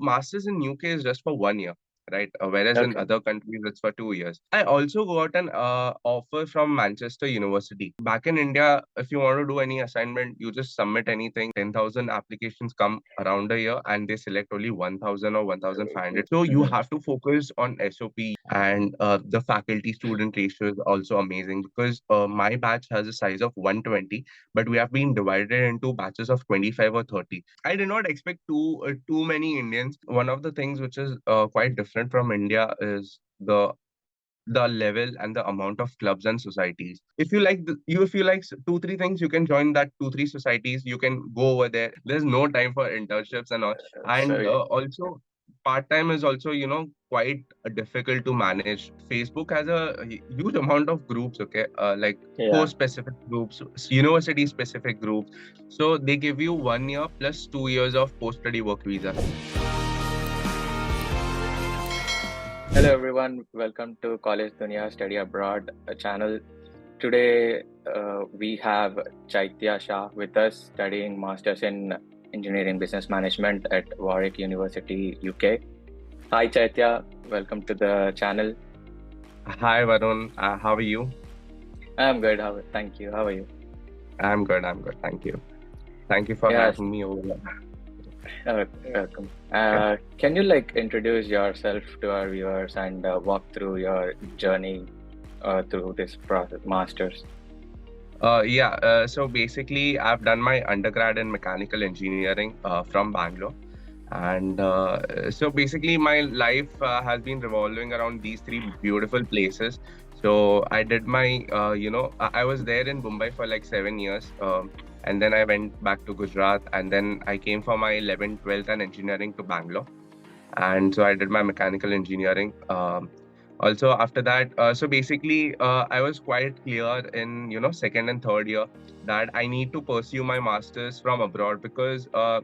Masters in UK is just for 1 year, right? Whereas in Okay. other countries it's for 2 years. I also got an offer from Manchester University. Back in India, if you want to do any assignment, you just submit anything. 10,000 applications come around a year, and they select only 1,000 or 1,500. So you Mm-hmm. have to focus on SOP, and the faculty student ratio is also amazing because my batch has a size of 120, but we have been divided into batches of 25 or 30. I did not expect too many Indians. One of the things which is quite different from India is the level and the amount of clubs and societies. If you like if you like two three things, you can join that two three societies. You can go over there. There's no time for internships and all. So And also part time is also quite difficult to manage. Facebook has a huge amount of groups. Okay, like yeah. course specific groups, university specific groups. So they give you 1 year plus 2 years of post study work visa. Hello everyone, welcome to College Dunia Study Abroad channel. Today we have Chaitya Shah with us studying Masters in Engineering Business Management at Warwick University, UK. Hi Chaitya, welcome to the channel. Hi Varun, how are you? I'm good. Thank you. How are you? I'm good. I'm good. Thank you. Thank you for Yes, having me over. welcome. Yeah. Can you introduce yourself to our viewers and walk through your journey through this process, Masters? Yeah. So basically, I've done my undergrad in mechanical engineering from Bangalore. And so basically, my life has been revolving around these three beautiful places. So I did my, I was there in Mumbai for like 7 years. And then I went back to Gujarat. And then I came for my 11th, 12th, and engineering to Bangalore. And so I did my mechanical engineering. Also after that, so basically, I was quite clear in second and third year that I need to pursue my masters from abroad because I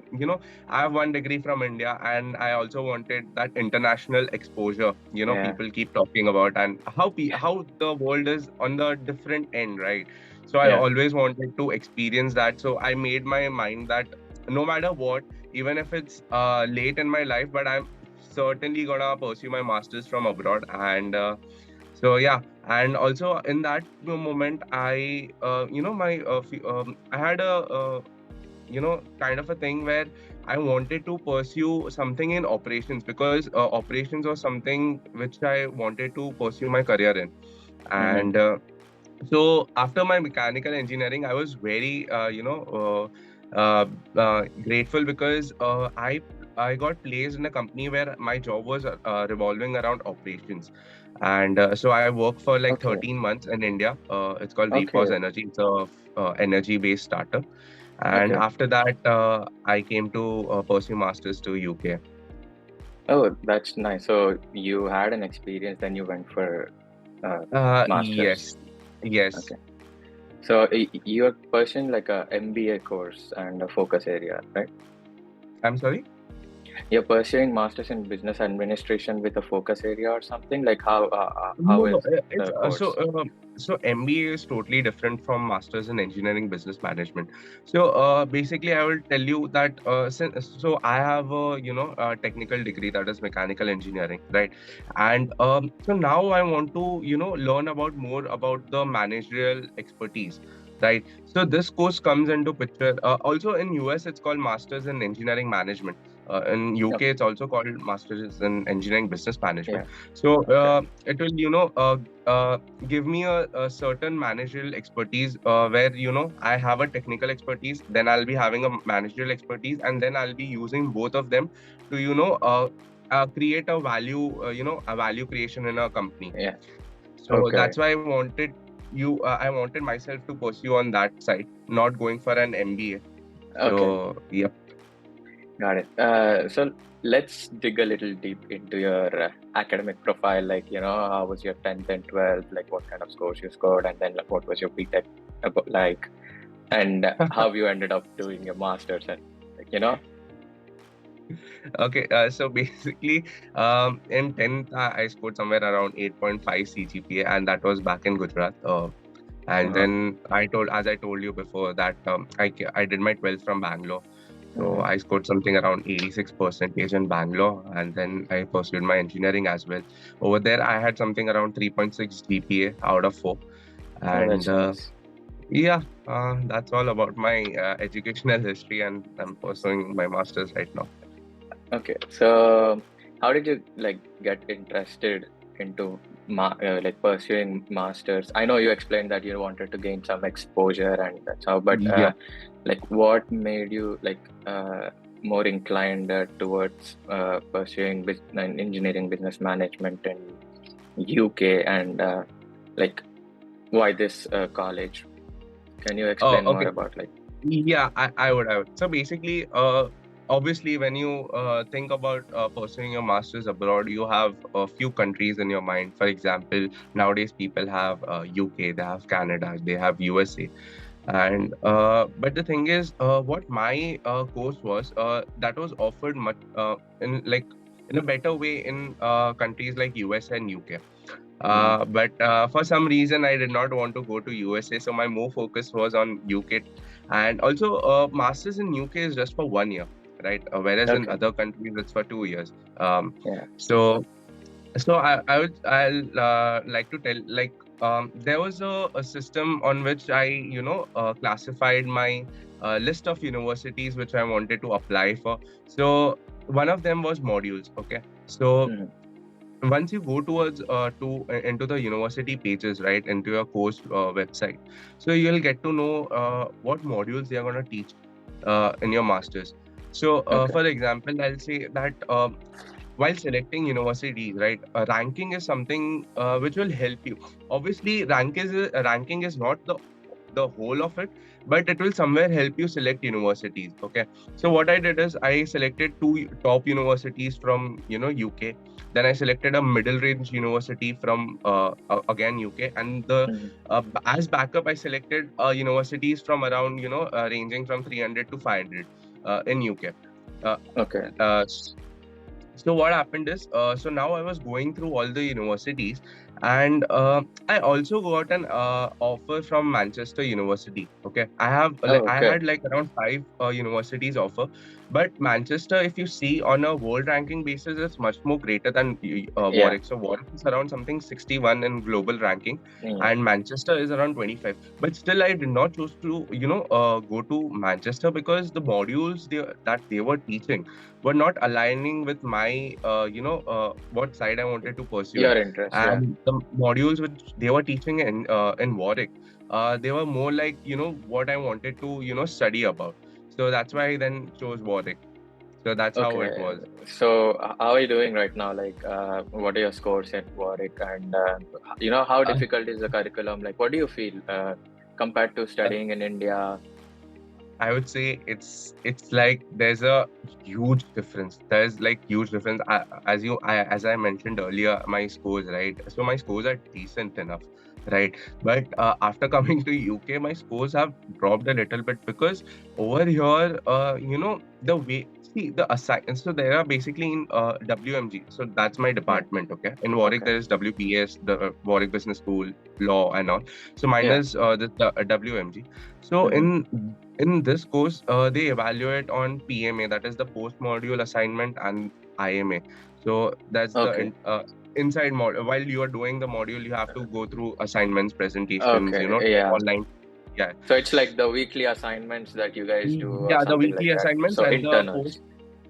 have one degree from India, and I also wanted that international exposure. Yeah, People keep talking about, and how the world is on the different end, right? So I yeah, always wanted to experience that. So I made my mind that no matter what, even if it's late in my life, but I'm certainly gonna pursue my masters from abroad. And so yeah, and also in that moment, I my I had a kind of a thing where I wanted to pursue something in operations because operations was something which I wanted to pursue my career in. mm-hmm. And so after my mechanical engineering, I was very grateful because I got placed in a company where my job was revolving around operations. And so I worked for like Okay, 13 months in India. It's called Repos okay, Energy. It's a energy based startup. And okay. after that, I came to pursue masters to UK. Oh, that's nice. So you had an experience, then you went for masters. Yes, yes. Okay. So you're pursuing like a MBA course and a focus area, right? I'm sorry. You're pursuing masters in business administration with a focus area or something. Like how No, no, is it's the course? so MBA is totally different from Masters in Engineering Business Management. So basically, I will tell you that so I have a technical degree, that is mechanical engineering, right? And so now I want to learn about more about the managerial expertise. Right, so this course comes into picture. Also in US, it's called Masters in Engineering Management. In UK, Okay. it's also called Masters in Engineering Business Management. Yeah. So Okay. it will give me a certain managerial expertise where I have a technical expertise, then I'll be having a managerial expertise, and then I'll be using both of them to create a value a value creation in a company. Yeah. So Okay. that's why I wanted myself to pursue on that side, not going for an MBA. Okay. So yeah. Got it. So let's dig a little deep into your academic profile. How was your 10th and 12th? Like, what kind of scores you scored, and then what was your BTech like, and how you ended up doing your masters, and Okay, so basically, in 10th, I scored somewhere around 8.5 CGPA, and that was back in Gujarat. And uh-huh. then as I told you before, that I did my 12th from Bangalore. So I scored something around 86% in Bangalore, and then I pursued my engineering as well. Over there, I had something around 3.6 GPA out of 4. Oh, And that's nice. yeah, that's all about my educational history, and I'm pursuing my master's right now. Okay, so how did you like get interested into like pursuing masters? I know you explained that you wanted to gain some exposure and that's how, but Yeah. like what made you like more inclined towards pursuing engineering business management in UK and like why this college? Can you Oh, explain more okay. about like? Yeah, I would. So basically, obviously, when you think about pursuing your master's abroad, you have a few countries in your mind. For example, nowadays people have UK, they have Canada, they have USA. And but the thing is, what my course was, that was offered much in like in a better way in countries like US and UK. Mhm. But for some reason, I did not want to go to USA, so my more focus was on UK. And also, masters in UK is just for 1 year, right? Whereas in Okay, other countries, it's for 2 years. yeah. So I'll like to tell there was a system on which I classified my list of universities which I wanted to apply for. So one of them was modules. Okay, so Mhm. once you go towards into the university pages, right, into your course website, so you'll get to know what modules they are going to teach in your masters. So Okay, for example, I'll say that while selecting universities, right, ranking is something which will help you. Obviously, ranking is not the whole of it, but it will somewhere help you select universities. Okay, so what I did is I selected two top universities from UK. Then I selected a middle range university from again UK, and the mhm. as backup I selected universities from around ranging from 300 to 500 in UK. Uh, Okay. uh, so what happened is, so now I was going through all the universities, and I also got an offer from Manchester University. Okay, Oh, I okay. had like around five universities offer, but Manchester, if you see on a world ranking basis, is much more greater than Yeah. Warwick. So Warwick is around something 61 in global ranking, Yeah. and Manchester is around 25. But still, I did not choose to go to Manchester because the modules that they were teaching were not aligning with my what side I wanted to pursue in. Your interest. Yeah. And the modules which they were teaching in Warwick, they were more like what I wanted to study about. So that's why I then chose Warwick. So that's how it Okay. was. So, how are you doing right now? Like, what are your scores in Warwick? And how Uh, difficult is the curriculum? Like, what do you feel compared to uh, studying in India? I would say it's like there's a huge difference. There's like huge difference. As I mentioned earlier, my scores, right? So my scores are decent enough, right? But after coming to UK, my scores have dropped a little bit because over here, the way see the assign. So there are basically in WMG. So that's my Yeah. department. Okay, in Warwick Okay. there is WBS, the Warwick Business School, law and all. So mine Yeah. is the WMG. So Mm-hmm. in this course, they evaluate on PMA, that is the post module assignment, and IMA. So that's the Okay. inside module. While you are doing the module, you have to go through assignments, presentations, Okay. Yeah. online. Yeah, So it's like the weekly assignments that you guys do, or yeah, the something weekly like that. assignments So and the post. internals.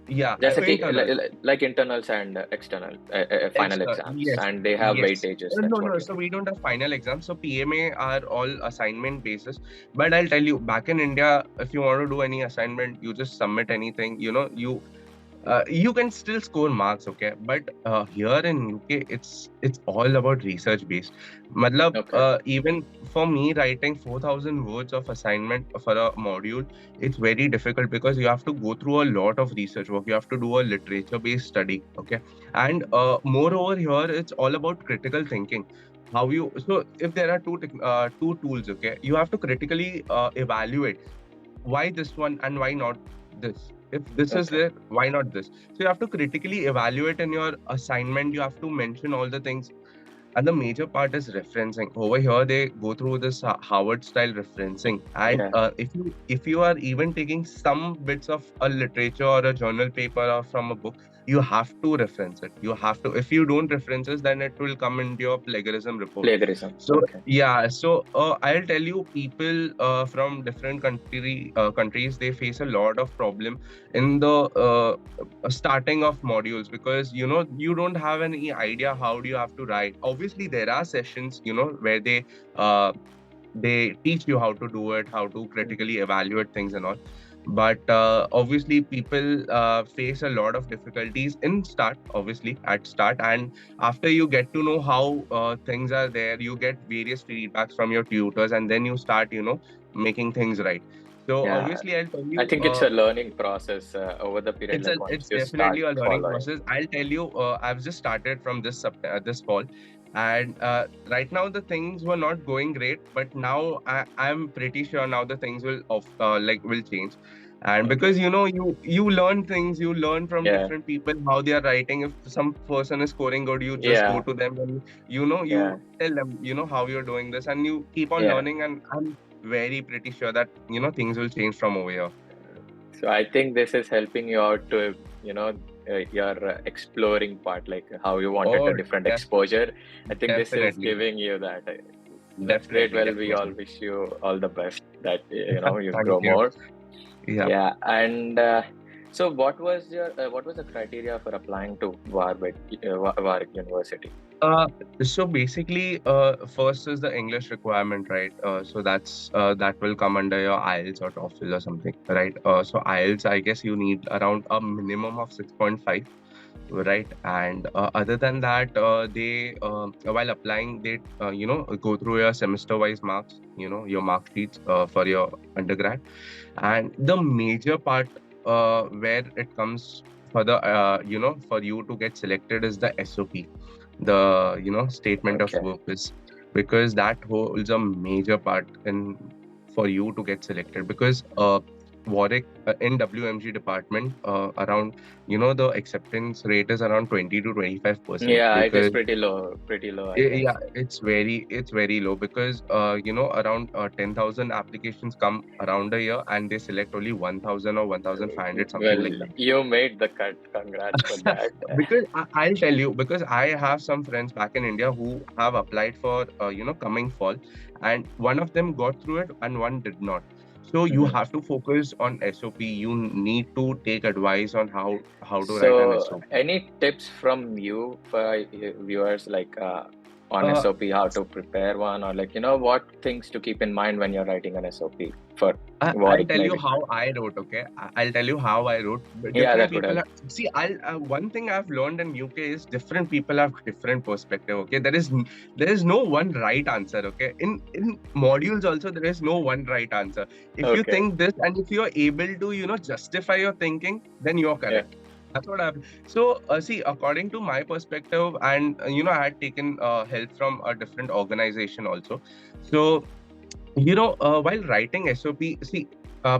Yeah, Just like, internals. like internals and external final Extra, exams, yes, and they have yes. weightages. No, That's what no. you So mean. we don't have final exams. So PMA are all assignment basis. But I'll tell you, back in India, if you want to do any assignment, you just submit anything. You can still score marks, okay, but here in UK it's all about research based. Matlab, Okay. even for me, writing 4,000 words of assignment for a module, it's very difficult because you have to go through a lot of research work. You have to do a literature based study, okay, and moreover here it's all about critical thinking. How you So if there are two tools, okay, you have to critically evaluate why this one and why not this. If this is Okay. there, why not this? So you have to critically evaluate in your assignment. You have to mention all the things. And the major part is referencing. Over here they go through this Harvard style referencing, and Yeah. if you are even taking some bits of a literature or a journal paper or from a book, you have to reference it. You have to. If you don't reference it, then it will come into your plagiarism report. Plagiarism. So Okay. yeah, so I'll tell you, people from different countries, they face a lot of problem in the starting of modules, because you don't have any idea how do you have to write. Obviously there are sessions where uh, they teach you how to do it, how to critically evaluate things and all. But obviously people face a lot of difficulties in start, obviously at start, and after you get to know how things are there, you get various feedbacks from your tutors, and then you start making things right. So Yeah. obviously I'll tell I you, think it's a learning process over the period, it's like once it's you start definitely a learning following. process. I'll tell you, I've just started from this fall, and right now the things were not going great, but now I'm pretty sure now the things will change. And Okay. because you learn things, you learn from Yeah. different people how they are writing. If some person is scoring good, you just go Yeah. to them and Yeah. you tell them how you're doing this, and you keep on Yeah. learning. And I'm very pretty sure that things will change from over here. So I think this is helping you out to, your exploring part, like how you wanted Oh, a different exposure. I think this is definitely. giving you that. That's great. Definitely, Well, we all definitely. wish you all the best that, you Thank grow you. more. Yeah. Yeah. And so what was the criteria for applying to Warwick University? Uh, so basically, first is the English requirement, right? So that will come under your IELTS or TOEFL or something, right? So IELTS, I guess you need around a minimum of 6.5, right? And other than that, they while applying, they go through your semester-wise marks, your mark sheets for your undergrad. And the major part where it comes for the for you to get selected is the SOP, the statement of Okay. purpose, because that holds a major part in for you to get selected. Because Warwick, in WMG department, around the acceptance rate is around 20 to 25%, Yeah, it is because pretty low, I Yeah, guess. it's very low, because around 10,000 applications come around a year, and they select only 1,000 or 1,500, something Well, like that. you made the cut. Congrats for that. Because I'll tell you, because I have some friends back in India who have applied for coming fall, and one of them got through it and one did not. So you Mhm. have to focus on SOP. You need to take advice on how to write an So, SOP. any tips from you for viewers, like on Uh, SOP, how to prepare one, or like what things to keep in mind when you're writing an SOP for I'll Warwick, tell you maybe? how I wrote. Okay, I'll tell you how I wrote. But Yeah, different that would people help. have, see. I'll One thing I've learned in UK is different people have different perspective. Okay, there is no one right answer. Okay, in modules also there is no one right answer. If you Okay. think this and if you're able to justify your thinking, then you're Yeah. correct. That's what I've. So see, according to my perspective, and I had taken help from a different organization also. So while writing SOP, see,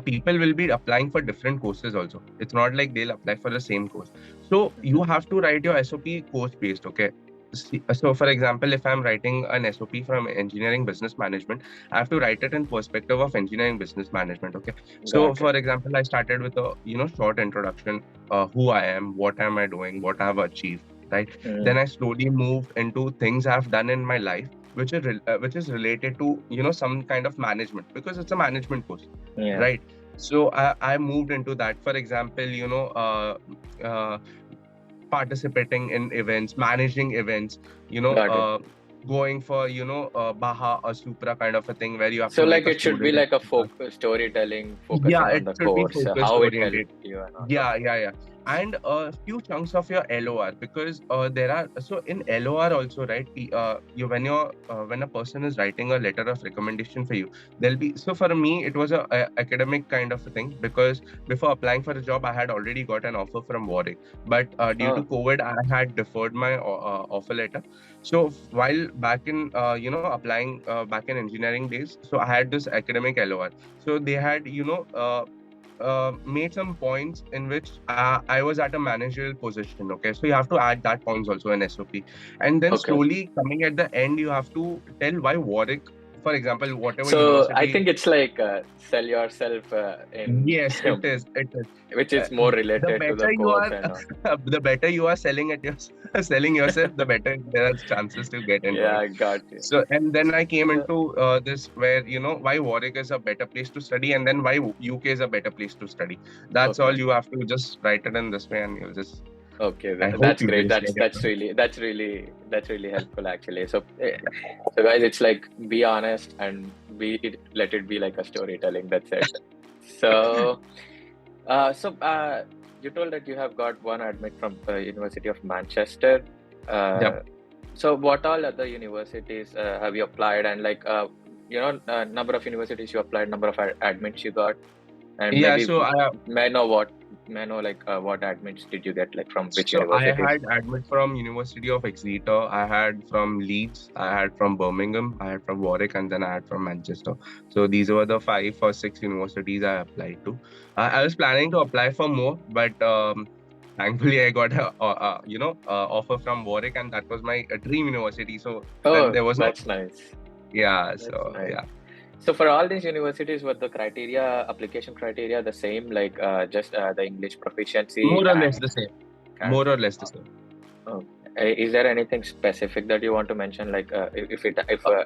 people will be applying for different courses also. It's not like they'll apply for the same course. So you Mhm. have to write your SOP course based, okay? So, for example, if I'm writing an SOP from engineering business management, I have to write it in perspective of engineering business management, okay? So, Got it. for example, I started with a short introduction, who I am, what am I doing, what I have achieved, right? Then Mm. I slowly moved into things I've done in my life, which is related to some kind of management, because it's a management course, Yeah. right? So I moved into that. For example, uh, participating in events, managing events, Got it. going for Baha or Supra kind of a thing, where you have So, to like, make a it should be student. like a storytelling, Yeah, focusing on it the should be course, focus how it helped oriented. you, and all. Yeah, Okay. yeah, yeah. And a few chunks of your LOR, because there are, so in LOR also, right? When a person is writing a letter of recommendation for you, there'll be, so for me it was a academic kind of a thing, because before applying for a job I had already got an offer from Warwick, but due to Oh, COVID I had deferred my offer letter. So while back in applying back in engineering days, so I had this academic LOR. So they had made some points in which I was at a managerial position. Okay, so you have to add that points also in SOP, and then Okay. slowly coming at the end, you have to tell why Warwick, for example, whatever So I university. think it's like sell yourself in Yes, it is. It is. which is more The related to the better you course are, and all. the better you are selling at your selling yourself, the better there are chances to get into Yeah, it. I got you. So, and then I came So, into this where why Warwick is a better place to study, and then why UK is a better place to study. That's okay. all. You have to just write it in this way, and you'll just. Okay, I hope that's you great. will share it. That's really helpful actually. So, so guys, it's like be honest and let it be like a storytelling. That's it. So, you told that you have got one admit from University of Manchester. Yep. So, what all other universities have you applied? And like, number of universities you applied, number of admits you got, and Yeah. maybe So I may I know what what admits did you get, like from which So I universities? had admit from University of Exeter, I had from Leeds, I had from Birmingham, I had from Warwick, and then I had from Manchester. So these were the 5 or 6 universities I applied to. I was planning to apply for more, but thankfully I got a offer from Warwick, and that was my dream university. So then Oh, there was no. that's nice. Yeah. That's So nice. yeah. So for all these universities, were the application criteria the same, like just the English proficiency More or less and the same. and More or less the same. oh, is there anything specific that you want to mention, like if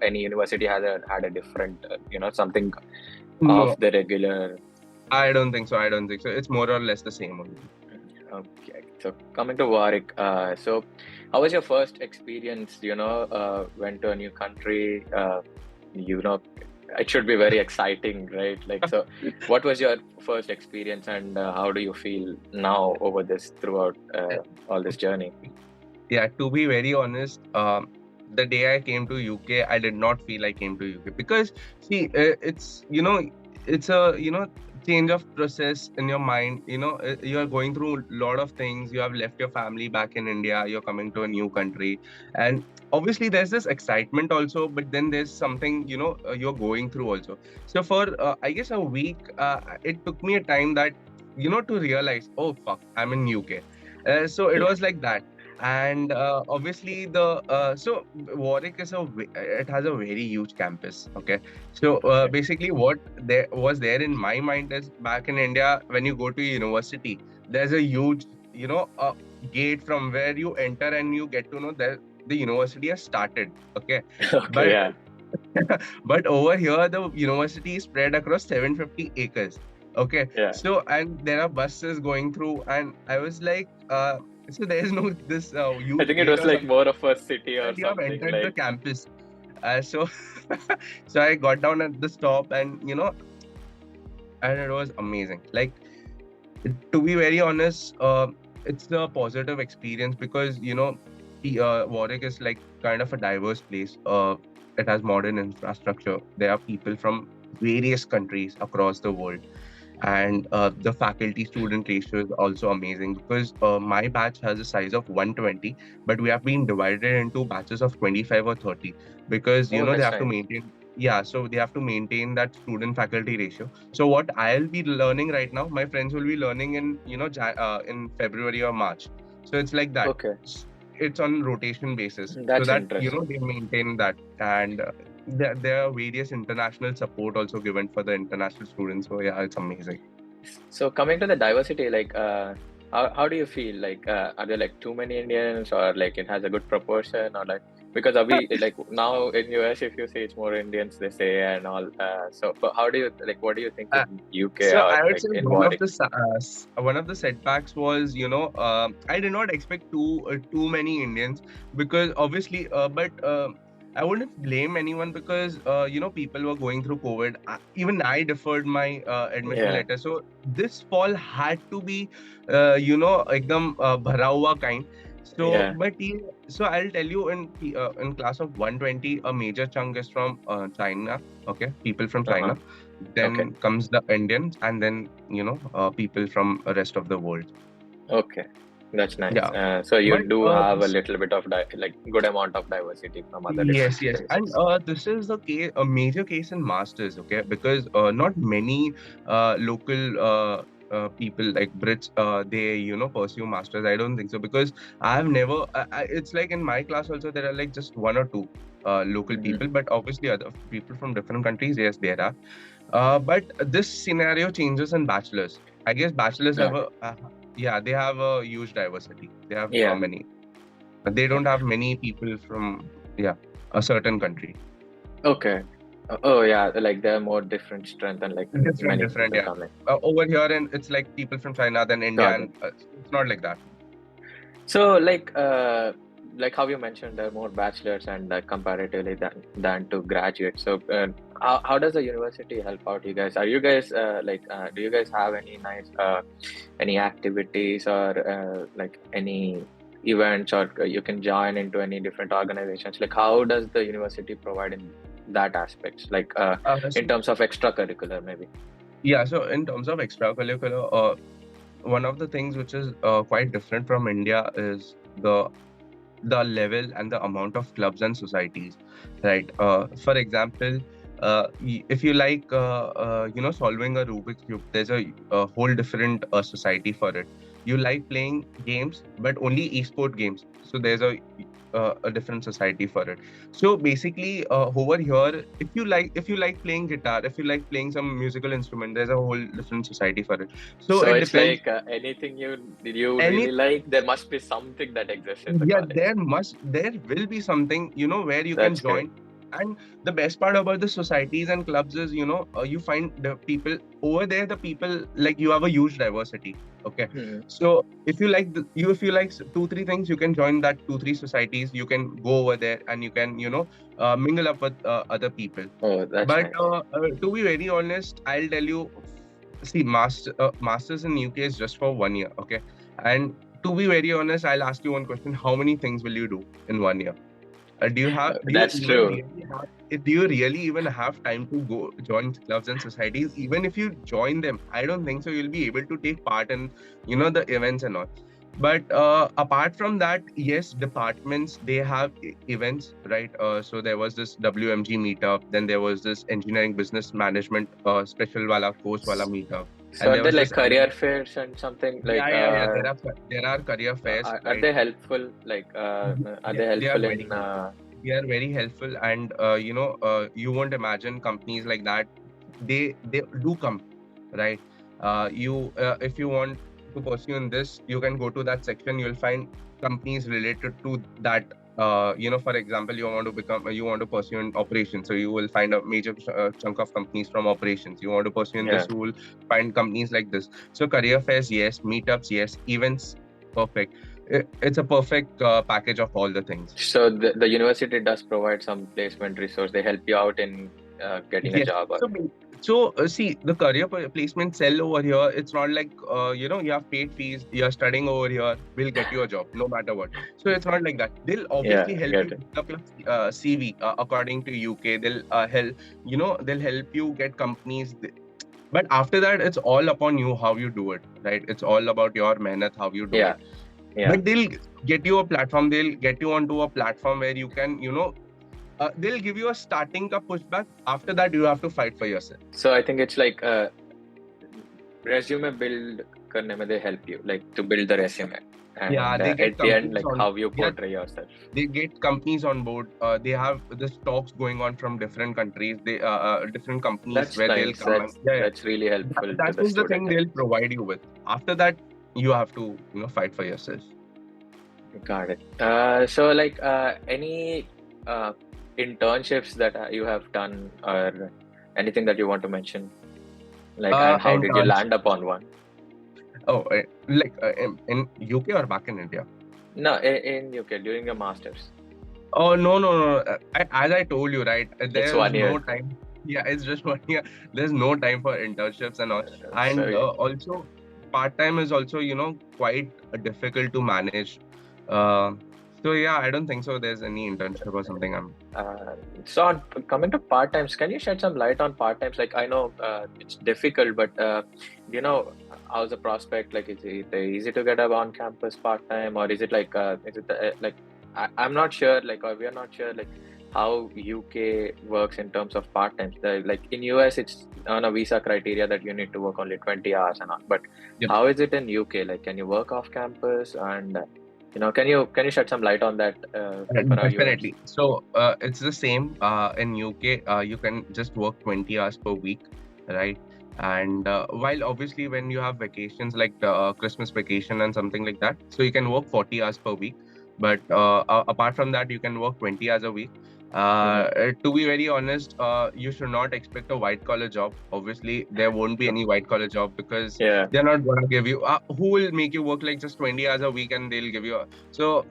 any university had a different, something off No, the regular? I don't think so. I don't think so. It's more or less the same only. Okay, so coming to Warwick, so how was your first experience? Went to a new country. You know, it should be very exciting, right? Like, so, what was your first experience, and how do you feel now over this throughout all this journey? Yeah, to be very honest, the day I came to UK, I did not feel I came to UK because see, it's a change of process in your mind. You are going through a lot of things. You have left your family back in India. You're coming to a new country, and obviously there's this excitement also, but then there's something you're going through also. So for I guess a week, it took me a time that to realize, oh fuck, I'm in UK. So it Yeah. was like that, and obviously the so Warwick it has a very huge campus. Okay, so Okay. basically what there in my mind is, back in India when you go to university, there's a huge gate from where you enter and you get to know that the university has started. Okay, Okay. but Yeah. but over here the university is spread across 750 acres. Okay, Yeah. so and there are buses going through, and I was like, so there is no this I huge think it gate was or like something more of a city or that you have something entered the like. campus. So so I got down at the stop, and and it was amazing. Like, to be very honest, it's a positive experience because Warwick is like kind of a diverse place. It has modern infrastructure. There are people from various countries across the world, and the faculty student ratio is also amazing because my batch has a size of 120, but we have been divided into batches of 25 or 30 because Oh, they that's have to nice. maintain. Yeah, so they have to maintain that student faculty ratio. So what I'll be learning right now, my friends will be learning in in February or March. So it's like that. Okay, It's on rotation basis, so that's that interesting. they maintain that. And there are various international support also given for the international students. So yeah, it's amazing. So coming to the diversity, like how do you feel? Like are there like too many Indians, or like it has a good proportion, or like, because are we like now in US, if you say it's more Indians, they say, and all. So but how do you, like, what do you think Uh, in UK so or I would like say in Warwick? one of the setbacks was I did not expect too many Indians because obviously I wouldn't blame anyone because people were going through COVID. Even I deferred my admission Yeah, letter, so this fall had to be ekdam bhara hua kind. So yeah. so I'll tell you, in class of 120, a major chunk is from China. Okay, people from Uh-huh. China. Okay, Then comes the Indians, and then people from the rest of the world. okay. That's nice. Yeah, So you but do have a this little bit of like good amount of diversity from other different yes, yes, and places. this is the case, a major case in masters, okay, because not many local people like Brits, they pursue masters. I don't think so because I have never. It's like in my class also there are like just one or two local Hmm. people, but obviously other people from different countries, yes, there are. But this scenario changes in bachelors. I guess bachelors have Okay. a yeah, they have a huge diversity. They have Yeah. many. They don't have many people from yeah a certain country. Okay. Oh yeah, like they're more different strength and like Different, many different, people yeah. coming. Over here, and it's like people from China, then India, Got it. and it's not like that. So like how you mentioned, there are more bachelors and comparatively than to graduates. So how does the university help out you guys? Are you guys do you guys have any nice any activities or like any events or you can join into any different organizations? Like how does the university provide in that aspect? Like So, in terms of extracurricular maybe. yeah, so in terms of extracurricular, one of the things which is quite different from India is the level and the amount of clubs and societies, right? For example, if you like, solving a Rubik's cube, there's a whole different society for it. You like playing games, but only esport games. So there's a different society for it. So basically, over here, if you like playing guitar, if you like playing some musical instrument, there's a whole different society for it. So So it it's depends. like anything you Any really like, there must be something that exists in the Yeah, college. there will be something, where you can That's great. join. And the best part about the societies and clubs is, you find the people over there, the people, like, you have a huge diversity. Okay. Hmm. So if you like two, three things, you can join that two, three societies. You can go over there and you can, mingle up with other people. Oh, that's But nice. to be very honest, I'll tell you, see, masters in UK is just for 1 year, okay? And to be very honest, I'll ask you one question: how many things will you do in 1 year? Do you have? Do you That's even true. really have? Do you really even have time to go join clubs and societies? Even if you join them, I don't think so. You'll be able to take part in, the events and all. But apart from that, yes, departments, they have events, right? So there was this WMG meetup, then there was this engineering business management special wala course wala meetup, So and are there there was like this career fairs and something like yeah, there are career fairs, are right? they helpful? Like are Yeah, they they are helpful very in helpful. They are very helpful, and you won't imagine companies like that. They do come, right? You If you want to pursue in this, you can go to that section. You'll find companies related to that. For example, you want to pursue in operations, so you will find a major chunk of companies from operations. You want to pursue in yeah? this, you will find companies like this. So career fairs, yes. Meetups, yes. Events, perfect. It's a perfect package of all the things. So the university does provide some placement resource. They help you out in getting a Yes. job or See, the career placement cell over here, it's not like, you have paid fees, you're studying over here, we'll get you a job, no matter what. So it's not like that. They'll yeah, obviously help you get it. develop your CV according to UK. They'll help you get companies. But after that, it's all upon you how you do it, right? It's all about your mehnat, how you do Yeah, it. yeah. But they'll get you a platform, they'll get you onto a platform where you can, they'll give you a starting ka pushback. After that, you have to fight for yourself. So I think it's like resume build करने में they help you like to build the resume Yeah, and they get at the end companies like on. how you Yeah, portray yourself. they get companies on board. They have the stocks going on from different countries. They different companies That's where they'll nice. come and yeah. That's really helpful to That the is the student, thing I they'll guess. provide you with. After that, you have to fight for yourself. Got it. So like any internships that you have done or anything that you want to mention? Like, and how did you Internship. land upon one? Oh, like in UK or back in India? No, in UK during your masters. Oh, no, no, no. As I told you, right, It's there's 1 year. no time. Yeah, it's just 1 year. There's no time for internships and all. And So also, part time is also, quite difficult to manage. Uh, So yeah, I don't think so. There's any internship or something. So coming to part times, can you shed some light on part times? Like I know it's difficult, but how's the prospect? Like, is it easy to get a on campus part time, or is it like I'm not sure. Like, or we are not sure. Like how UK works in terms of part times. Like in US, it's on a visa criteria that you need to work only 20 hours and all. But Yep. how is it in UK? Like, can you work off campus and can you shed some light on that for our viewers? Definitely. So it's the same in UK. You can just work 20 hours per week, right? And while obviously when you have vacations like the Christmas vacation and something like that, so you can work 40 hours per week. But apart from that, you can work 20 hours a week. To be very honest, you should not expect a white collar job. Obviously, there won't be any white collar job because Yeah. they're not going to give you. Who will make you work like just 20 hours a week and they'll give you so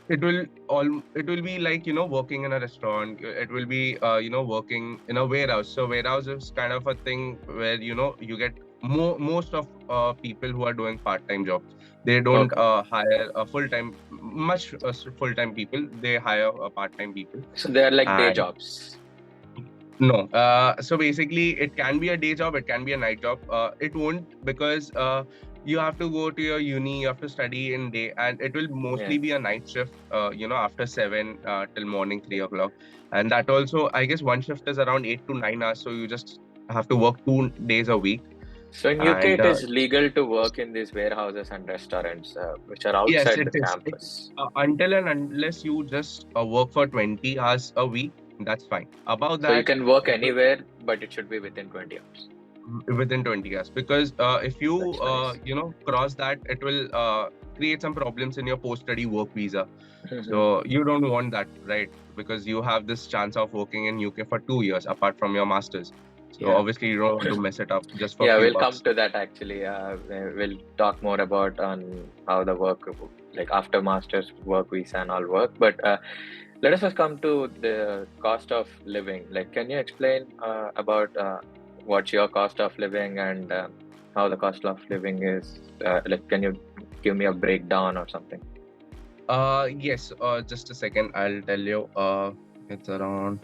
it will be like working in a restaurant. It will be working in a warehouse. So warehouse is kind of a thing where you get most of people who are doing part-time jobs. They don't Okay. hire a full-time much full-time people. They hire part-time people. So they are like day And jobs. no, so basically it can be a day job, it can be a night job. It won't because you have to go to your uni, you have to study in day, and it will Yeah. mostly be a night shift. After 7 till morning 3 o'clock, and that also I guess one shift is around 8 to 9 hours. So you just have to work 2 days a week, So in UK, and it is legal to work in these warehouses and restaurants, which are yes, outside it the is. campus. Until and unless you just work for 20 hours a week, that's fine. Above So you that, can work it will anywhere, but it should be within 20 hours. within 20 years, because if you That's nice. cross that, it will create some problems in your post-study work visa. Mhm. So you don't want that, right? Because you have this chance of working in UK for 2 years apart from your masters. So Yeah. obviously you don't want to mess it up just for a Yeah, few we'll come bucks. to that actually. We'll talk more about on how the work, like after masters work visa and all work. But let us first come to the cost of living. Like, can you explain about what's your cost of living and how the cost of living is? Like, can you give me a breakdown or something? Yes, just a second, I'll tell you. It's around.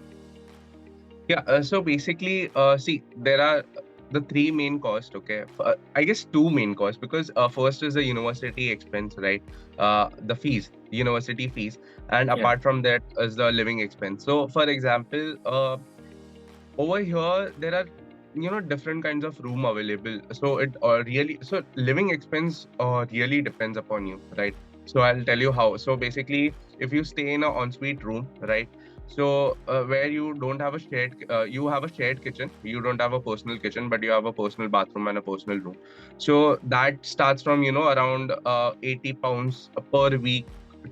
Yeah, so basically, see, there are the three main costs, okay? I guess two main costs, because first is the university expense, right? The fees, university fees, and Yeah. apart from that is the living expense. So, for example, over here there are different kinds of room available. So it really so living expense really depends upon you, right? So I'll tell you how. So basically, if you stay in an ensuite room, right? So where you don't have a you have a shared kitchen. You don't have a personal kitchen, but you have a personal bathroom and a personal room. So that starts from around 80 pounds per week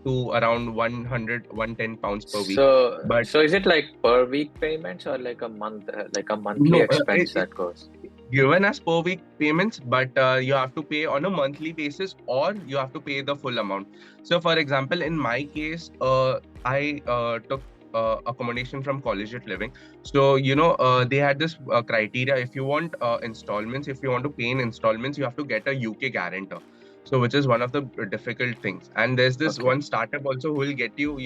to around 110 pounds per week. But So is it like per week payments or like a monthly no, expense that goes? given as per week payments, but you have to pay on a monthly basis, or you have to pay the full amount. So, for example, in my case, I took accommodation from Collegiate Living. So, they had this criteria. If you want installments, if you want to pay in installments, you have to get a UK guarantor. So, which is one of the difficult things. And there's this Okay. one startup also who will get you,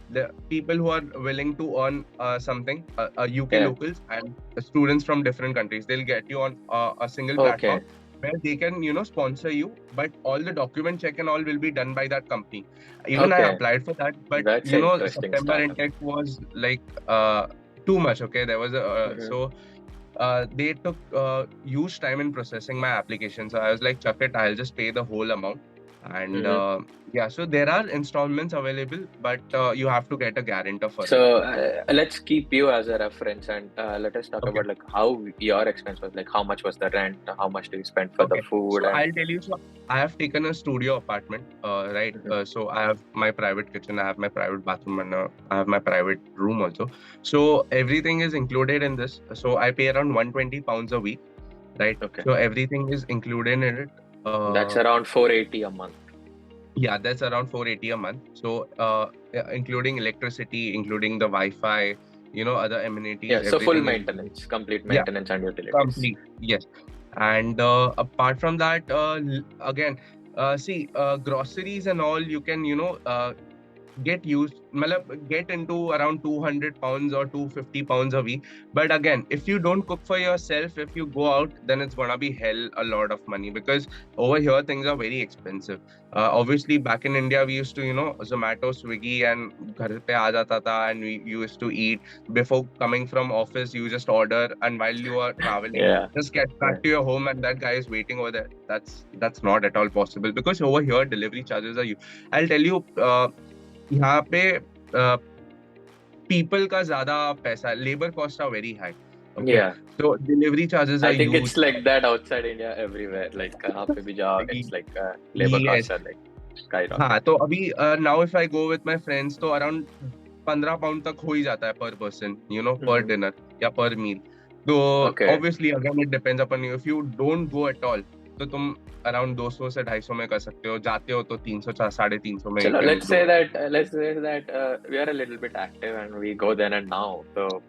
the people who are willing to earn something, UK Yeah. locals and students from different countries. They'll get you on a single platform Okay. where they can, sponsor you, but all the document check and all will be done by that company. Even I Okay. applied for that, but That's an interesting September startup. intake was like too much. Okay, there was a Mm-hmm. so they took huge time in processing my application. So I was like, chuck it, I'll just pay the whole amount. And Mm-hmm. yeah, so there are installments available, but you have to get a guarantor for it. So let's keep you as a reference and let us talk Okay. about like how your expense was. Like how much was the rent? How much do you spend for the Okay. food? So And I'll tell you. So I have taken a studio apartment, right? Mhm. So I have my private kitchen, I have my private bathroom, and I have my private room also. So everything is included in this. So I pay around 120 pounds a week, right? Okay, So everything is included in it. that's around 480 a month. Yeah, that's around 480 a month. So yeah, including electricity, including the Wi-Fi, other amenities, Yeah, so full everything is maintenance, complete yeah, maintenance and utilities. complete. Yes. And apart from that, again, see, groceries and all, you can, get used, matlab, get into around 200 pounds or 250 pounds a week. But again, if you don't cook for yourself, if you go out, then it's gonna be hell a lot of money, because over here things are very expensive. Obviously, back in India, we used to, Zomato, Swiggy, and ghar pe aa jata tha, and we used to eat. Before coming from office, you just order, and while you are traveling, Yeah. just get Yeah. back to your home, and that guy is waiting over there. That's not at all possible, because over here delivery charges are you. I'll tell you, यहाँ पे people का ज़्यादा पैसा, labor costs are very high. Okay, Yeah. so delivery charges are I think huge. it's like that outside India everywhere. Like कहाँ पे भी जाओ, it's like labor Yes. costs are like skyrocket. हाँ, तो अभी now if I go with my friends, तो around 15 pound तक हो ही जाता है per person, per dinner या per meal. तो Okay. obviously again it depends upon you. If you don't go at all, तो तुम around 200 से 250 में कर सकते हो. जाते हो तो 300 350 में. Chalo, let's say that we are a little bit active and we go then and now. So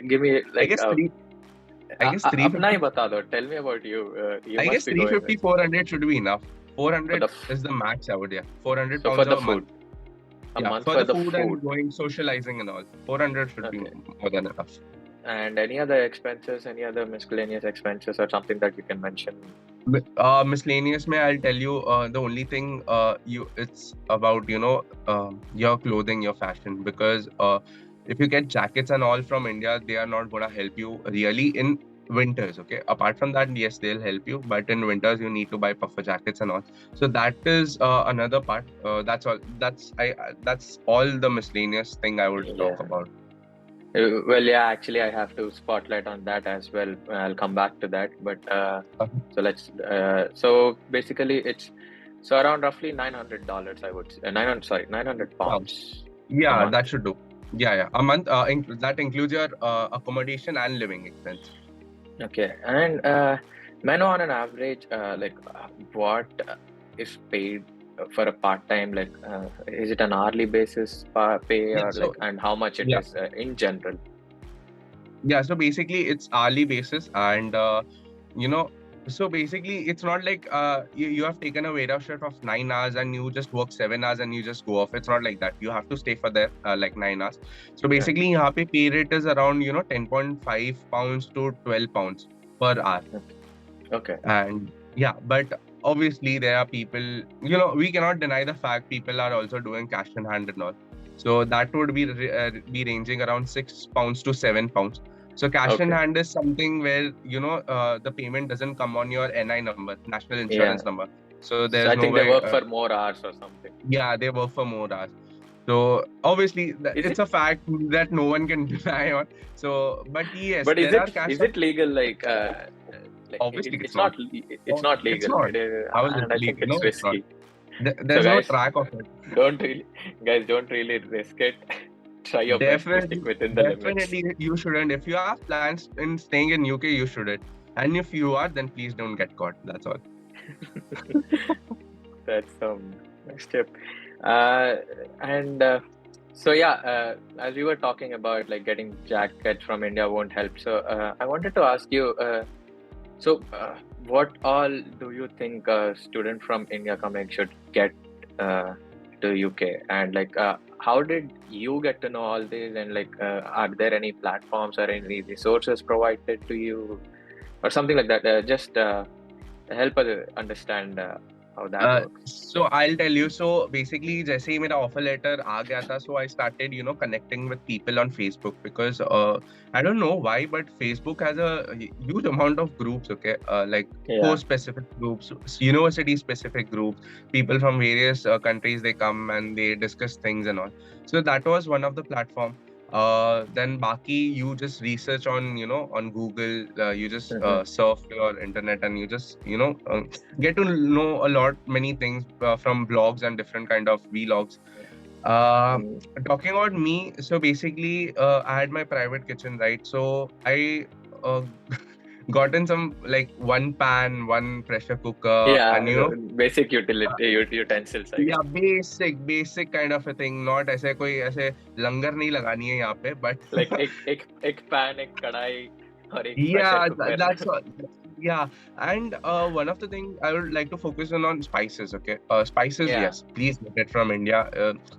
give me like. I guess अपना ही बता दो. Tell me about you. I guess 350, 400 should be enough. 400 is the max, I would, 400 pounds for the a food. month. Month for the food food. And going socializing and all. 400 should be more than enough. And any other expenses, any other miscellaneous expenses or something that you can mention? Miscellaneous may I'll tell you, the only thing it's about, your clothing, your fashion, because if you get jackets and all from India, they are not gonna help you really in winters. Okay, apart from that, yes, they'll help you, but in winters you need to buy puffer jackets and all. So that is another part. That's all. That's all the miscellaneous thing I would talk about. Well, yeah, actually I have to spotlight on that as well. I'll come back to that, but so let's so basically it's around roughly $900, I would say. 900 pounds. Yeah, that should do. Yeah, a month. That includes your accommodation and living expense. Okay. And man, on an average, what is paid for a part-time? Like, is it an hourly basis pay, or and how much it is in general? Yeah, so basically it's hourly basis, and so basically it's not like you have taken a waiter shift of 9 hours and you just work 7 hours and you just go off. It's not like that. You have to stay for there like 9 hours. So basically यहाँ पे pay rate is around 10.5 pounds to 12 pounds per hour. Okay. And yeah, but obviously there are people, we cannot deny the fact people are also doing cash in hand and all. So that would be ranging around 6 pounds to 7 pounds. So cash in hand is something where, the payment doesn't come on your NI number, national insurance number. So there's I think they work for more hours or something. Yeah, they work for more hours. So obviously it's a fact that no one can deny on. So, but yes, but is it legal? Like obviously it's not legal. It's not. How is it I think it's risky. There's no track of it. Don't really risk it. Try your best to stick within the limits. Definitely, you shouldn't. If you have plans in staying in UK, you shouldn't. And if you are, then please don't get caught. That's all. That's some next tip. So yeah, as we were talking about, like getting jackets from India won't help. So I wanted to ask you. What all do you think a student from India coming should get to UK? And how did you get to know all this? And are there any platforms or any resources provided to you, or something like that? Just help us understand how that works. So I'll tell you. So basically, जैसे ही मेरा offer letter आ गया था, so I started, connecting with people on Facebook, because I don't know why, but Facebook has a huge amount of groups. Okay, course-specific groups, university-specific groups. People from various countries, they come and they discuss things and all. So that was one of the platform. Then Baki, you just research on, on Google, you just surf your internet, and you just, get to know many things from blogs and different kind of vlogs. Talking about me, so basically, I had my private kitchen, right? So I gotten some one pan, one pressure cooker, and basic utensils. Yeah, basic kind of a thing. Not ऐसे कोई ऐसे लंगर नहीं लगानी है यहाँ पे, but एक pan, एक कढ़ाई और एक pressure cooker. Yeah, and one of the things I would like to focus on spices. Okay, spices, Yeah, yes, please get it from India,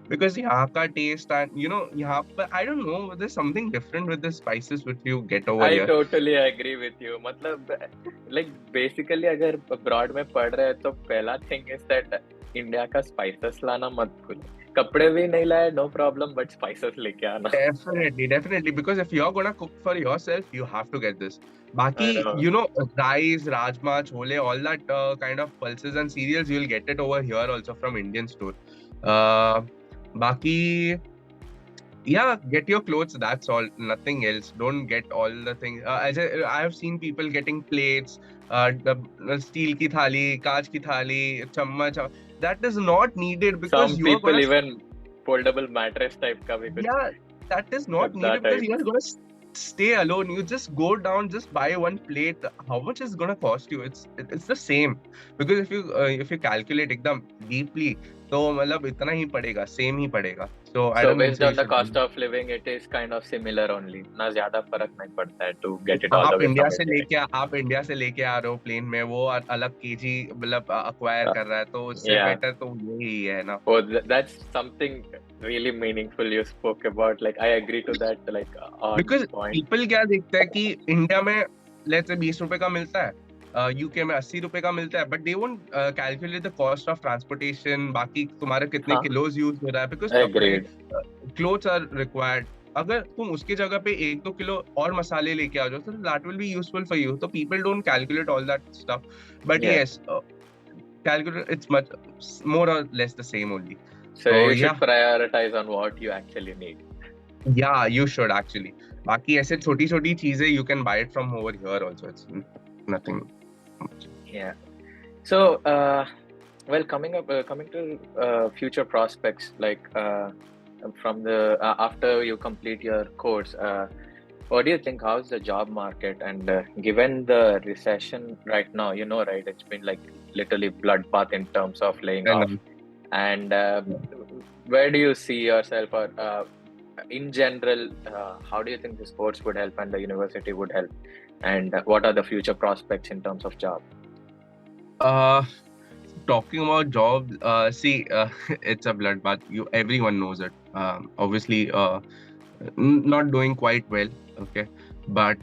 because यहाँ का taste and यहाँ पर I don't know, there's something different with the spices which you get over I here. totally agree with you. मतलब like basically अगर abroad में पढ़ रहे हैं तो पहला thing is that इंडिया का spices लाना मत भूलो. कपड़े भी नहीं लाए no problem but spices लेके आना. Definitely, definitely. Because if you're gonna cook for yourself, you have to get this. I Baki, know. rice, rajma, chole, all that kind of pulses and cereals, you'll get it over here also from Indian store. Uh, Baki, yeah, get your clothes. That's all. Nothing else. Don't get all the things. I have seen people getting plates, the steel ki thali, kaach ki thali, chammach. That is not needed because Some you are people gonna. even foldable mattress type का भी कुछ Yeah, that is not गद्दा needed because type. you're gonna stay alone. You just go down, just buy one plate. How much is gonna cost you? It's the same because if you calculate एकदम deeply, तो मतलब इतना ही पड़ेगा, same ही पड़ेगा. So I So don't think based so. You on the should. cost of living, it is kind of similar only. ना ज़्यादा फर्क नहीं पड़ता है to get it all the आप way इंडिया from से India. लेके आ रहे हो प्लेन में, वो अलग केजी मतलब अक्वायर Uh, कर रहा है, तो उससे yeah. बेटर तो यही है ना. Oh, that's something really meaningful you spoke about. Like I agree to that. Like on because point. People क्या देखते हैं कि इंडिया में लेट्स से 20 रुपए का मिलता है, यूके में 80 रुपए का मिलता है, but they won't calculate the cost of transportation, बाकी तुम्हारे कितने हाँ, किलोज यूज हो रहा है, बिकॉज कपड़े agreed. Clothes are required. अगर तुम उसकी जगह पे 1-2 किलो और मसाले लेके आ जाओ तो that will be useful for you. तो people don't calculate all that stuff, but Yeah. Yes, calculate it's much more or less the same only. So तो you या should prioritize on what you actually need. Yeah, you should actually. बाकी ऐसे छोटी छोटी चीजें you can buy it from over here also. It's nothing much. Yeah. So, well, coming to future prospects, like from the after you complete your course, what do you think? How's the job market? And given the recession right now, right? It's been like literally bloodbath in terms of laying And off. And where do you see yourself, or in general, how do you think the sports would help and the university would help? And what are the future prospects in terms of job? uh, talking about jobs, see, it's a bloodbath. Everyone knows it. Obviously, not doing quite well. Okay, but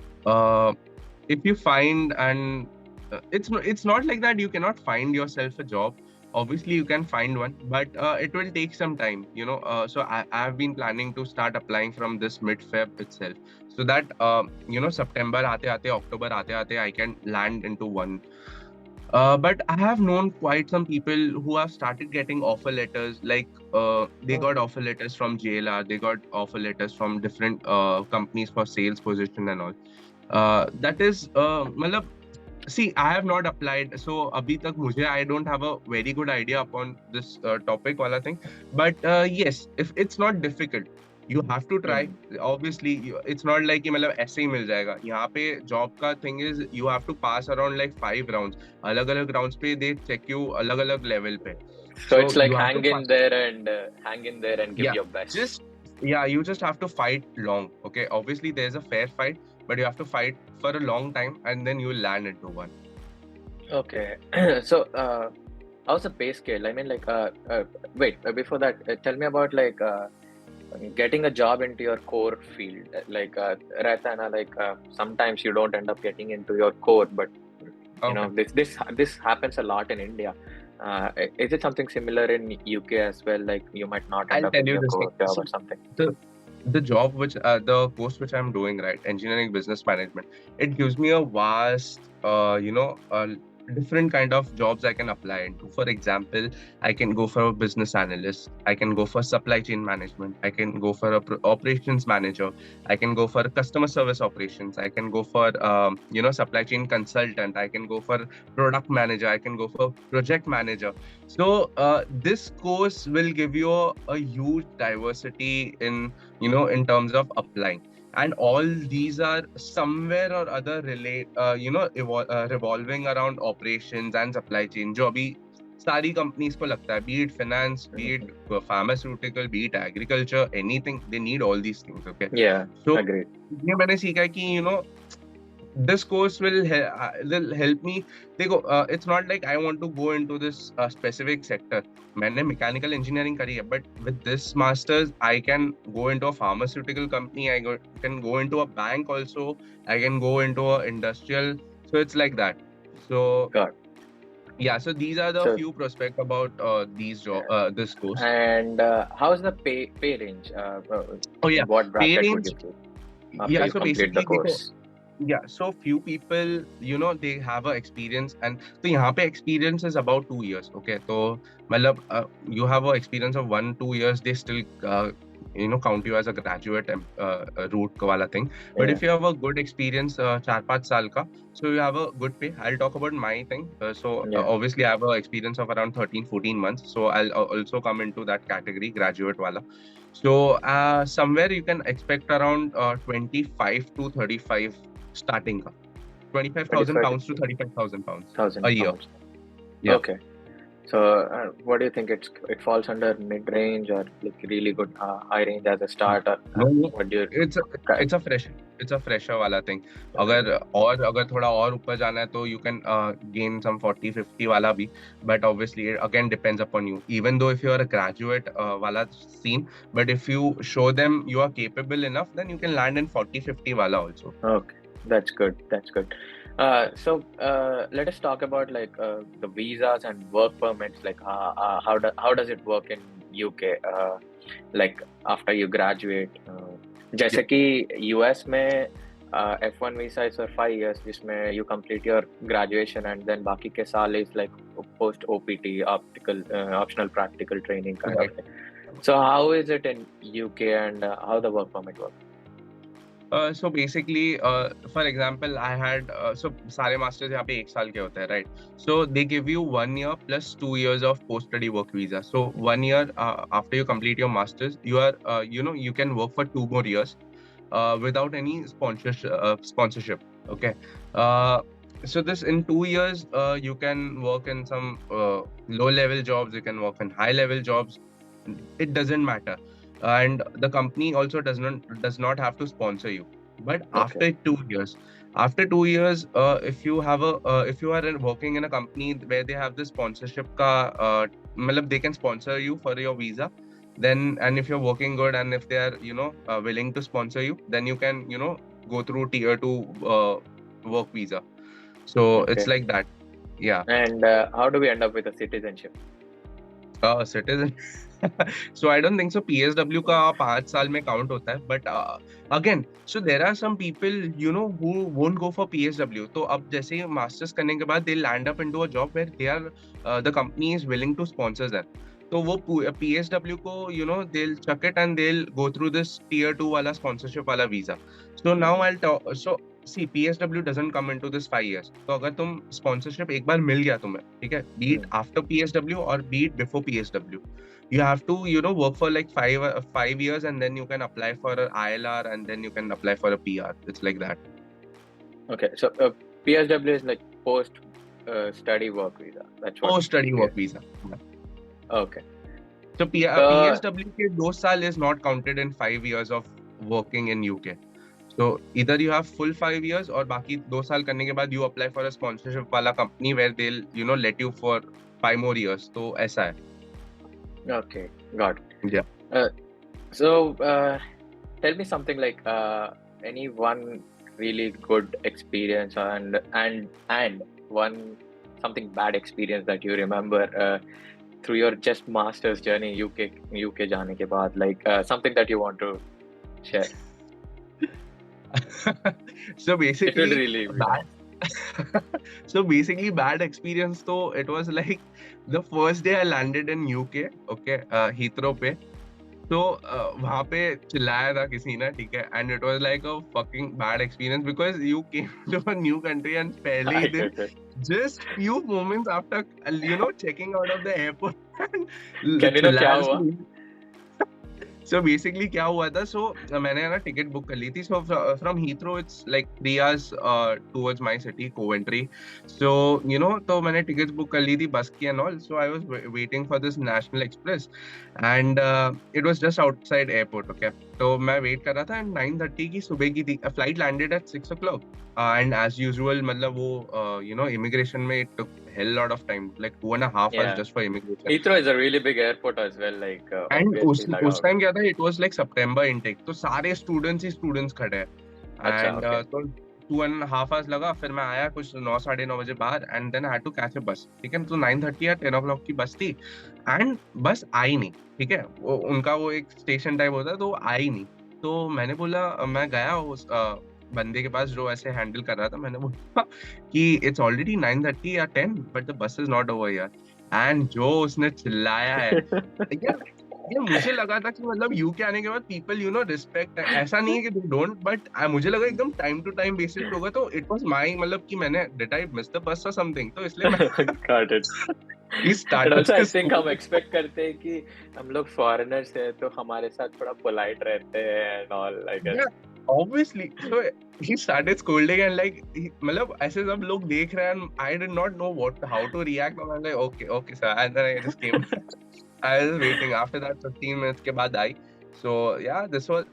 if you find and it's not like that you cannot find yourself a job. Obviously you can find one, but it will take some time, so I have been planning to start applying from this mid-Feb itself, so that September aate October aate I can land into one. But I have known quite some people who have started getting offer letters. Like they got offer letters from JLR, they got offer letters from different companies for sales position and all. That is, matlab, see, I have not applied, so abhi tak mujhe, I don't have a very good idea upon this topic wala thing. But yes, if it's not difficult, you have to try. Obviously, it's not like कि मतलब ऐसे ही मिल जाएगा. यहाँ पे job का thing is you have to pass around like 5 rounds. अलग-अलग rounds पे they check you अलग-अलग level पे. So it's like you have to pass. hang in there and give Yeah, your best. you just have to fight long. Okay, obviously there's a fair fight, but you have to fight for a long time and then you will land into one. Okay. So how's the pay scale? I mean, like, wait, before that, tell me about like getting a job into your core field. Like, रहता है ना, like sometimes you don't end up getting into your core, but you know this happens a lot in India. Is it something similar in UK as well? Like you might not end I'll up tell in you your this core thing. job So or something. the job which the course which I'm doing, right, engineering business management, it gives me a vast different kind of jobs I can apply into. For example, I can go for a business analyst, I can go for supply chain management, I can go for a operations manager, I can go for customer service operations, I can go for supply chain consultant, I can go for product manager, I can go for project manager. So this course will give you a huge diversity in terms of applying, and all these are somewhere or other revolving around operations and supply chain. जो अभी सारी companies को लगता है, be it finance, be it pharmaceutical, be it agriculture, anything, they need all these things. Okay, Yeah, so agreed. ये मैंने सीखा है कि this course will help me. It's not like I want to go into this specific sector. मैंने mechanical engineering करी है, but with this masters I can go into a pharmaceutical company. Can go into a bank also. I can go into a industrial. So it's like that. So God. yeah, so these are the So, few prospects about this course. and how's the pay range? Oh yeah, In what pay bracket would range. you keep after Yeah, you so complete the basically, course? yeah, so few people, they have a experience, and so यहाँ पे experience is about 2 years. Okay, so मतलब you have a experience of 1-2 years, they still count you as a graduate route का वाला thing. But Yeah. if you have a good experience 4-5 साल का, so you have a good pay. I'll talk about my thing. Yeah. Obviously I have a experience of around 13-14 months, so I'll also come into that category, graduate wala. So somewhere you can expect around 25 to 35 starting ka. 25,000 25 pounds to 35,000 pounds a thousand year. pounds. Yeah. Okay. So, what do you think? It falls under mid range or like really good high range as a start, or No, what do you? it's a, it's a fresher. It's a fresher वाला thing. अगर थोड़ा और ऊपर जाना है तो you can gain some 40-50 वाला भी. But obviously it again depends upon you. Even though if you are a graduate वाला scene, but if you show them you are capable enough, then you can land in 40-50 वाला also. Okay, that's good. That's good. So let us talk about like the visas and work permits. Like how does it work in UK? Like after you graduate, जैसे कि US में F1 visa is for 5 years, जिसमें you complete your graduation and then बाकी के साल is like post OPT, optional practical training kind of thing. So how is it in UK and how the work permit works? So basically, for example, I had so सारे masters यहाँ पे 1 साल के होते हैं, right? So they give you 1 year plus 2 years of post-study work visa. So 1 year after you complete your masters, you are you can work for 2 more years without any sponsorship. Okay. So this in 2 years, you can work in some low-level jobs. You can work in high-level jobs. It doesn't matter, and the company also does not have to sponsor you. But after 2 years, if you have if you are working in a company where they have this sponsorship ka matlab they can sponsor you for your visa, then, and if you're working good and if they are willing to sponsor you, then you can go through tier 2 work visa. So it's like that. Yeah. And how do we end up with a citizenship? Citizen. So I don't think so PSW का 5 साल में count होता है, but again, so there are some people who won't go for PSW. तो अब जैसे ही masters करने के बाद they land up into a job where they are the company is willing to sponsor them. तो वो PSW को they'll chuck it and they'll go through this tier 2 वाला sponsorship वाला visa. So now I'll talk. So see, PSW doesn't come into this 5 years. तो अगर तुम sponsorship एक बार मिल गया तुम्हें, ठीक है, be it after PSW or be it before PSW, you have to work for like 5 years and then you can apply for an ILR and then you can apply for a PR. It's like that. Okay, so PSW is like post study work visa. That's what. Post study work visa. Okay. So PSW के 2 साल is not counted in 5 years of working in UK. So either you have full 5 years or बाकी 2 साल करने के बाद you apply for a sponsorship वाला company where they'll let you for 5 more years. तो ऐसा है. Okay, got it. Yeah. So tell me something like any one really good experience and one something bad experience that you remember through your just master's journey UK जाने के बाद, like something that you want to share. So basically, it will really be bad. So basically, bad experience. So it was like the first day I landed in UK, okay, Heathrow पे. तो वहाँ पे चिल्लाया था किसी ने, ठीक है, and it was like a fucking bad experience because you came to a new country and पहले ही दिन, just few moments after checking out of the airport. Can you know क्या हुआ? So basically क्या हुआ था, so मैंने ना ticket book कर ली थी, so from Heathrow it's like 3 hours towards my city Coventry. So तो मैंने टिकट बुक कर ली थी बस की and all, so I was waiting for this National Express and it was just outside airport, okay. तो मैं वेट कर रहा था and 9:30 की सुबह की थी, flight landed at 6 o'clock and as usual मतलब वो immigration में it took hell lot of time, like 2.5 hours Yeah. just for immigration. Heathrow is a really big airport as well, like and obviously लगा उस होगा. Time क्या था, it was like September intake, तो सारे स्टूडेंट्स ही students खड़े हैं अच्छा, एंड okay. तो 2.5 hours लगा, फिर मैं आया कुछ 9 साढ़े 9 बजे बाहर and then I had to catch a bus, ठीक है। तो 9:30 या 10 o'clock की बस थी एंड बस आई नहीं, ठीक है। वो उनका वो एक स्टेशन टाइप होता है, तो वो आई नहीं। तो मैंने बोला, मैं गया उस बंदे के पास जो ऐसे हैंडल कर रहा था, मैंने बोला कि इट्स ऑलरेडी 9:30 या 10 but the bus is not over यार। एंड जो उसने चिल्लाया है यार, ये मुझे लगा था कि मतलब यूके आने के बाद पीपल रिस्पेक्ट, ऐसा नहीं है कि दे डोंट, बट मुझे लगा एकदम टाइम टू टाइम बेसिस पे होगा। तो इट वाज माय मतलब कि मैंने did I miss the bus और समथिंग, तो इसलिए मैं Got it. He And started also I this think हम expect करते हैं कि हम लोग foreigners हैं तो हमारे साथ थोड़ा polite रहते हैं and all, I guess. Yeah, obviously. So he started scolding and like मतलब ऐसे सब लोग देख रहे हैं and I did not know how to react and I'm like okay sir, and then I just came. I was waiting. After that 15 minutes के बाद आई. So yeah, this was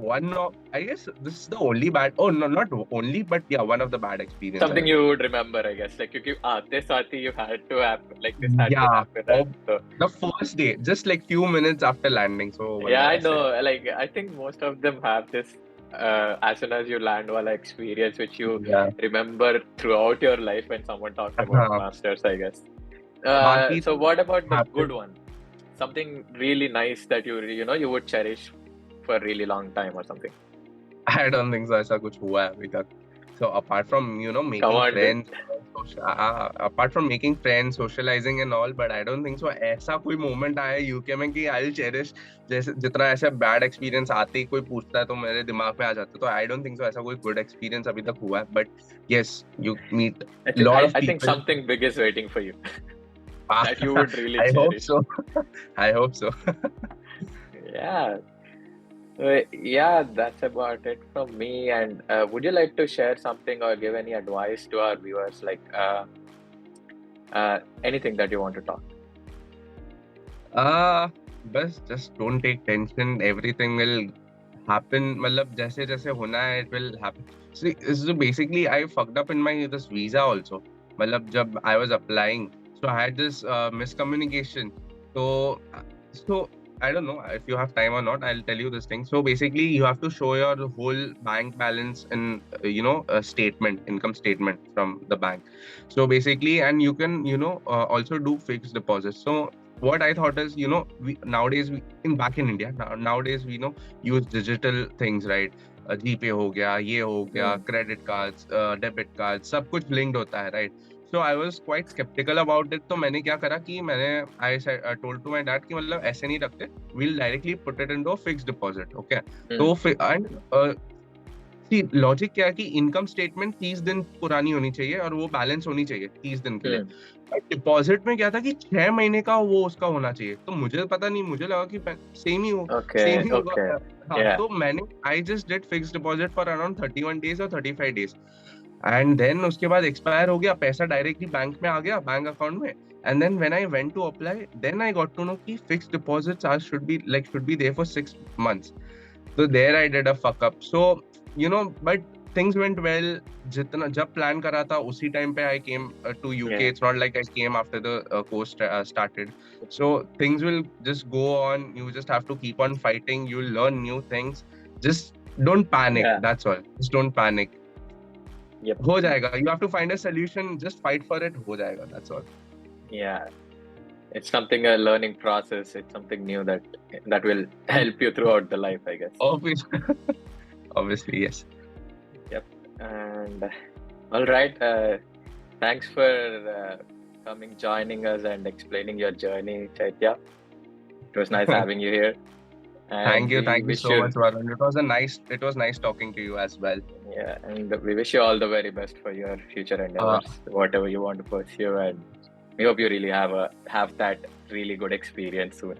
one of, I guess this is the only bad, oh no, not only, but yeah, one of the bad experience. Something you would remember, I guess. Like क्योंकि आते साथ ही you had to happen, like this had to Yeah, happen, and so the first day, just like few minutes after landing. So yeah, I मतलब know. ऐसे. Like I think most of them have this as soon as you land wala experience which you Yeah. remember throughout your life when someone talks about हाँ. masters, I guess. बाकी So what about the happen. good one? Something really nice that you would cherish for a really long time or something. I don't think so ऐसा कुछ हुआ है अभी तक. So apart from Come making on, dude. friends, apart from making friends, socializing and all, but I don't think so ऐसा कोई moment आया है UK में कि I'll cherish, जैसे जितना ऐसे bad experience आते ही कोई पूछता है तो मेरे दिमाग में आ जाता है, तो I don't think so ऐसा कोई good experience अभी तक हुआ है, but yes, you meet lot of I think people. something big is waiting for you that you would really I hope cherish. so. I hope so. Yeah. Yeah, that's about it from me. And would you like to share something or give any advice to our viewers, like anything that you want to talk? बस just don't take tension, everything will happen, मतलब जैसे जैसे होना है it will happen. So basically I fucked up in my this visa also, मतलब जब I was applying, so I had this miscommunication. So I don't know if you have time or not, I'll tell you this thing. So basically you have to show your whole bank balance in a statement, income statement from the bank. So basically, and you can also do fixed deposits. So what I thought is, nowadays back in India, nowadays we use digital things, right? GPay हो गया, ये हो गया, credit cards, debit cards, सब कुछ linked होता है, right? So I was quite skeptical about it. तो मैंने क्या करा कि I told to my dad कि मतलब ऐसे नहीं रखते, we'll directly put it into a fixed deposit, okay? तो and सी लॉजिक क्या है कि इनकम स्टेटमेंट 30 दिन पुरानी होनी चाहिए और वो बैलेंस होनी चाहिए 30 दिन के लिए। डिपॉजिट में क्या था कि 6 महीने का वो उसका होना चाहिए, तो मुझे पता नहीं, मुझे लगा कि सेम ही होगा। हाँ, Yeah. तो मैंने I just did fix deposit for around 31 days और 35 डेज एंड देन उसके बाद एक्सपायर हो गया, पैसा डायरेक्टली बैंक में आ गया, बैंक अकाउंट में। And then when I went to apply, then I got to know कि fixed deposits should be there for 6 months. So there I did a fuck up. So but things went well. जितना जब plan करा था उसी time पे I came to UK. Yeah. It's not like I came after the course started. So things will just go on. You just have to keep on fighting. You'll learn new things. Just don't panic. Yeah. That's all. Just don't panic. Yep. हो जाएगा. You have to find a solution. Just fight for it. हो जाएगा. That's all. Yeah. It's something, a learning process. It's something new that will help you throughout the life, I guess. Obviously, yes. Yep. And all right. Thanks for joining us and explaining your journey, Chaitya. It was nice having you here. And Thank you we so much, Varun. It was nice talking to you as well. Yeah, and we wish you all the very best for your future endeavors, whatever you want to pursue, and we hope you really have that really good experience soon.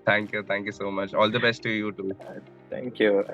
Thank you so much. All the best to you too. Thank you.